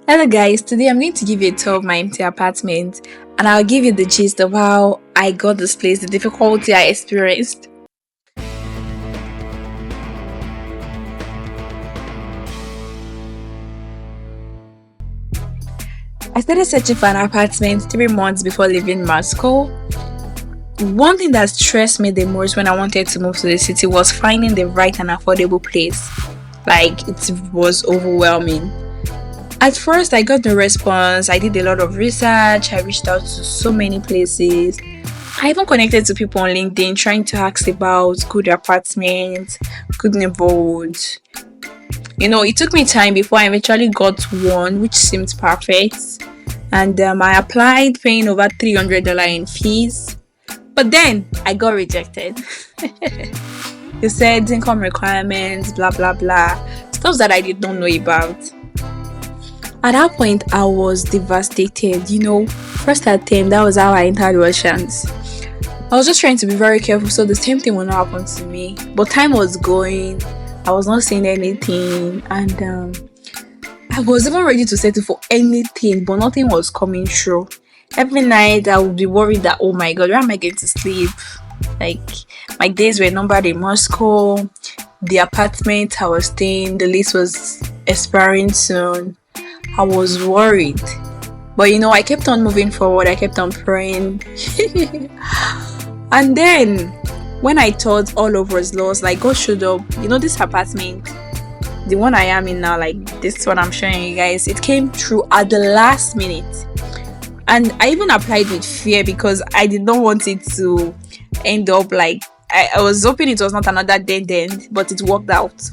Hello guys, today I'm going to give you a tour of my empty apartment and I'll give you the gist of how I got this place, the difficulty I experienced. I started searching for an apartment 3 months before leaving Moscow. One thing that stressed me the most when I wanted to move to the city was finding the right and affordable place. Like, it was overwhelming. At first, I got no response. I did a lot of research. I reached out to so many places. I even connected to people on LinkedIn trying to ask about good apartments, good neighborhoods. It took me time before I eventually got one which seemed perfect. And I applied paying over $300 in fees. But then I got rejected. They said income requirements, blah, blah, blah. Stuff that I did not know about. At that point, I was devastated. First attempt, that was how I entered Russians. I was just trying to be very careful so the same thing would not happen to me. But time was going, I was not seeing anything, and I was even ready to settle for anything, but nothing was coming through. Every night, I would be worried that, oh my god, where am I going to sleep? Like, my days were numbered in Moscow. The apartment I was staying, the lease was expiring soon. I was worried, but I kept on moving forward. I kept on praying. And then when I thought all over was lost, like, God showed up. This apartment, the one I am in now, like this one I'm showing you guys, it came through at the last minute. And I even applied with fear because I did not want it to end up like I was hoping it was not another dead end, but it worked out.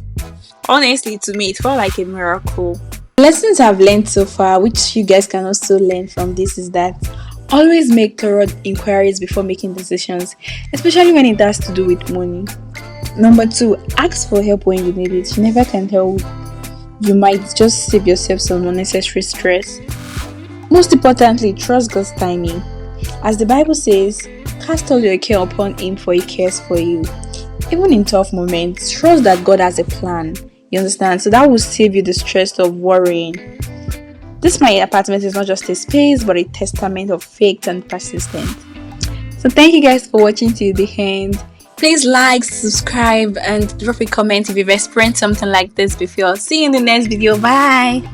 Honestly, to me, it felt like a miracle. Lessons I've learned so far, which you guys can also learn from this, is that always make thorough inquiries before making decisions, especially when it has to do with money. Number 2, ask for help when you need it. You never can tell. You might just save yourself some unnecessary stress. Most importantly, trust God's timing. As the Bible says, cast all your care upon Him, for He cares for you. Even in tough moments, trust that God has a plan. You understand? So that will save you the stress of worrying. This my apartment is not just a space, but a testament of faith and persistence. So thank you guys for watching till the end. Please like, subscribe, and drop a comment if you've experienced something like this before. See you in the next video. Bye.